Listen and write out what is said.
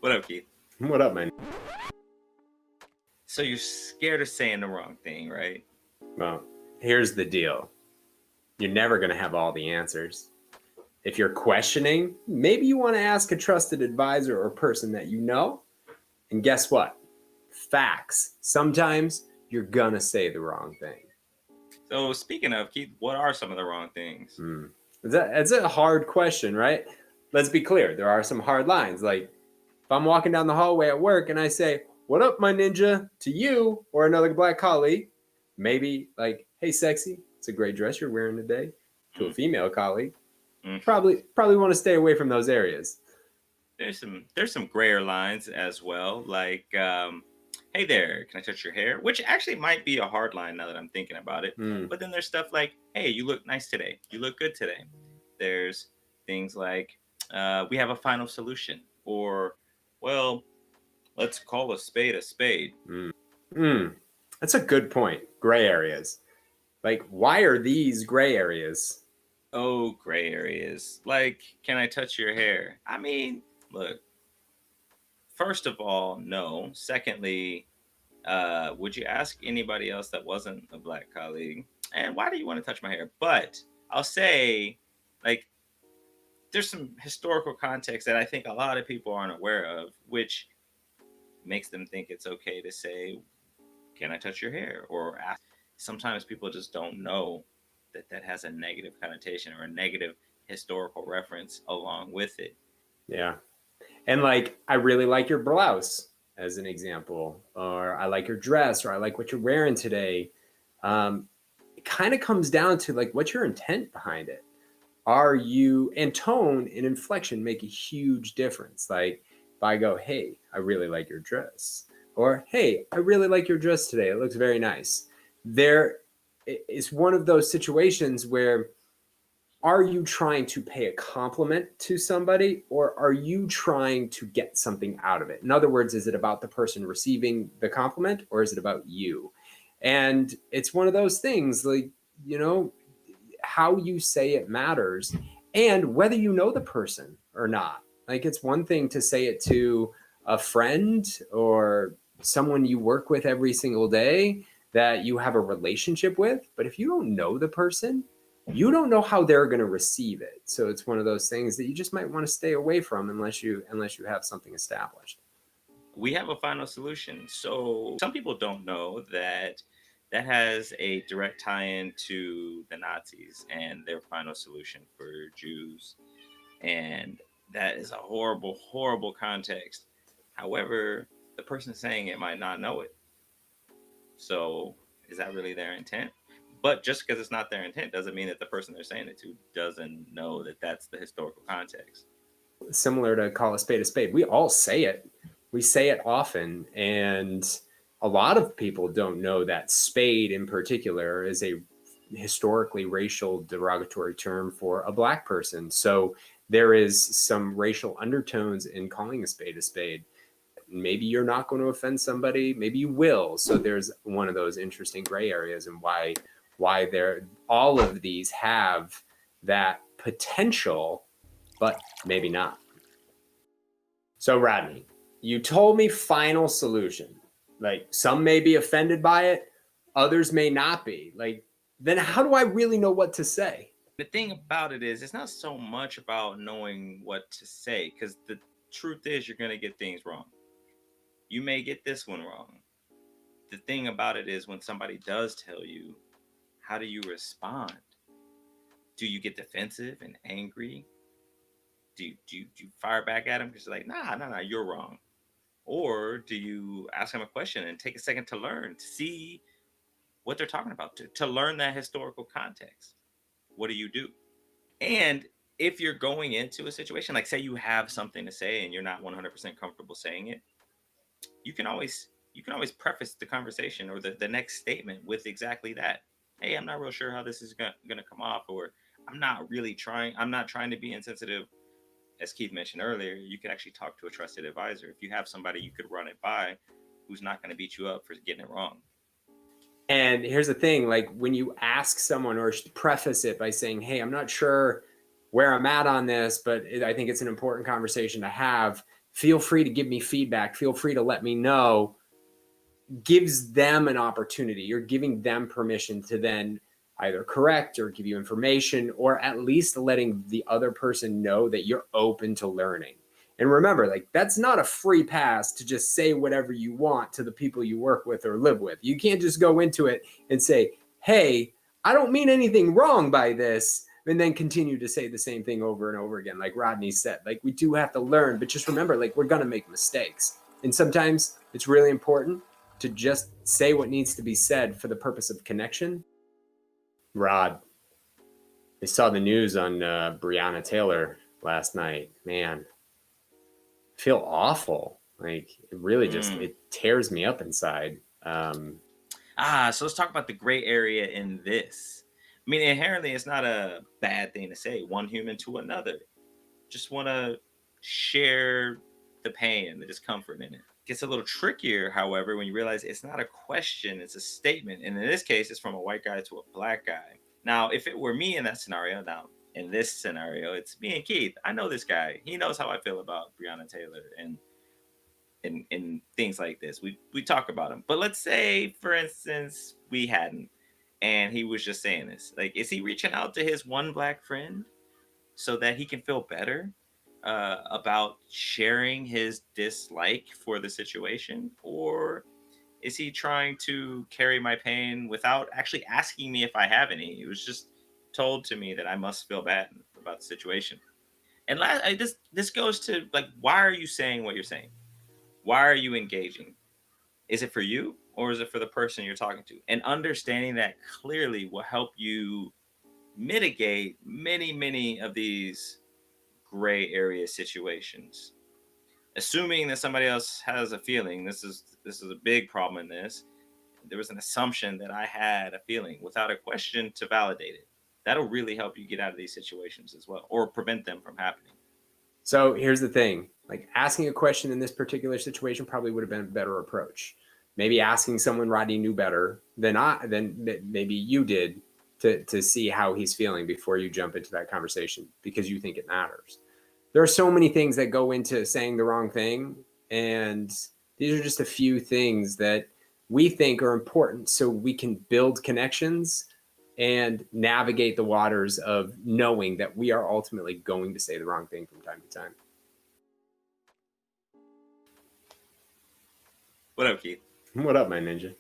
What up, Keith? What up, man? So you're scared of saying the wrong thing, right? Well, here's the deal. You're never going to have all the answers. If you're questioning, maybe you want to ask a trusted advisor or person that you know. And guess what? Facts. Sometimes you're going to say the wrong thing. So speaking of, Keith, what are some of the wrong things? It's a hard question, right? Let's be clear. There are some hard lines. Like if I'm walking down the hallway at work and I say, "What up, my ninja?" to you or another black colleague, maybe like, "Hey, sexy, it's a great dress you're wearing today," to a female colleague. Probably want to stay away from those areas. There's some grayer lines as well, like hey there, can I touch your hair? Which actually might be a hard line now that I'm thinking about it. But then there's stuff like, hey, you look nice today. You look good today. There's things like we have a final solution, or well, let's call a spade a spade. That's a good point. Gray areas. Like, why are these gray areas? Oh, gray areas. Like, can I touch your hair? I mean, look, first of all, no. Secondly, would you ask anybody else that wasn't a black colleague? And why do you want to touch my hair? But I'll say, like, there's some historical context that I think a lot of people aren't aware of, which makes them think it's okay to say, can I touch your hair? Or ask. Sometimes people just don't know that that has a negative connotation or a negative historical reference along with it. Yeah. And like, I really like your blouse, as an example, or I like your dress, or I like what you're wearing today. It kind of comes down to like, what's your intent behind it? Are you, and tone and inflection make a huge difference. Like if I go, "Hey, I really like your dress," or "Hey, I really like your dress today. It looks very nice." There is one of those situations where, are you trying to pay a compliment to somebody, or are you trying to get something out of it? In other words, is it about the person receiving the compliment, or is it about you? And it's one of those things, like, how you say it matters, and whether you know the person or not. Like, it's one thing to say it to a friend or someone you work with every single day that you have a relationship with, but if you don't know the person, you don't know how they're going to receive it. So it's one of those things that you just might want to stay away from unless you have something established. We have a final solution. So some people don't know that that has a direct tie-in to the Nazis and their final solution for Jews. And that is a horrible, horrible context. However, the person saying it might not know it. So is that really their intent? But just because it's not their intent doesn't mean that the person they're saying it to doesn't know that that's the historical context. Similar to call a spade a spade. We all say it. We say it often. And a lot of people don't know that spade in particular is a historically racial derogatory term for a black person. So there is some racial undertones in calling a spade a spade. Maybe you're not going to offend somebody, maybe you will. So there's one of those interesting gray areas, and why all of these have that potential, but maybe not. So Rodney, you told me final solution. Like, some may be offended by it, others may not be. Like, then how do I really know what to say? The thing about it is, it's not so much about knowing what to say, because the truth is you're going to get things wrong. You may get this one wrong. The thing about it is, when somebody does tell you, how do you respond? Do you get defensive and angry? Do you fire back at them because you're like, nah, you're wrong? Or do you ask them a question and take a second to learn, to see what they're talking about, to learn that historical context? What do you do? And if you're going into a situation, like say you have something to say and you're not 100% comfortable saying it, you can always preface the conversation or the next statement with exactly that. Hey, I'm not real sure how this is gonna come off, or I'm not trying to be insensitive. As Keith mentioned earlier, you could actually talk to a trusted advisor. If you have somebody you could run it by who's not going to beat you up for getting it wrong. And here's the thing, like when you ask someone or preface it by saying, "Hey, I'm not sure where I'm at on this, but I think it's an important conversation to have," feel free to give me feedback. Feel free to let me know. Gives them an opportunity. You're giving them permission to then either correct or give you information, or at least letting the other person know that you're open to learning. And remember, like, that's not a free pass to just say whatever you want to the people you work with or live with. You can't just go into it and say, hey, I don't mean anything wrong by this, and then continue to say the same thing over and over again. Like Rodney said, like, we do have to learn, but just remember, like, we're going to make mistakes. And sometimes it's really important to just say what needs to be said for the purpose of connection. Rod, I saw the news on Breonna Taylor last night. Man, I feel awful. Like, it really just, it tears me up inside. So let's talk about the gray area in this. I mean, inherently, it's not a bad thing to say, one human to another. Just want to share the pain and the discomfort in it. Gets a little trickier, however, when you realize it's not a question, it's a statement. And in this case, it's from a white guy to a black guy. Now, if it were me in that scenario, in this scenario, it's me and Keith. I know this guy. He knows how I feel about Breonna Taylor and things like this. We talk about him. But let's say, for instance, we hadn't, and he was just saying this. Like, is he reaching out to his one black friend so that he can feel better about sharing his dislike for the situation? Or is he trying to carry my pain without actually asking me if I have any? It was just told to me that I must feel bad about the situation. And this goes to, like, why are you saying what you're saying? Why are you engaging? Is it for you, or is it for the person you're talking to? And understanding that clearly will help you mitigate many of these gray area situations. Assuming that somebody else has a feeling, this is a big problem in this. There was an assumption that I had a feeling without a question to validate it. That'll really help you get out of these situations as well, or prevent them from happening. So here's the thing, like, asking a question in this particular situation probably would have been a better approach. Maybe asking someone Rodney knew better than maybe you did to see how he's feeling before you jump into that conversation, because you think it matters. There are so many things that go into saying the wrong thing, and these are just a few things that we think are important so we can build connections and navigate the waters of knowing that we are ultimately going to say the wrong thing from time to time. What up, Keith? What up, my ninja?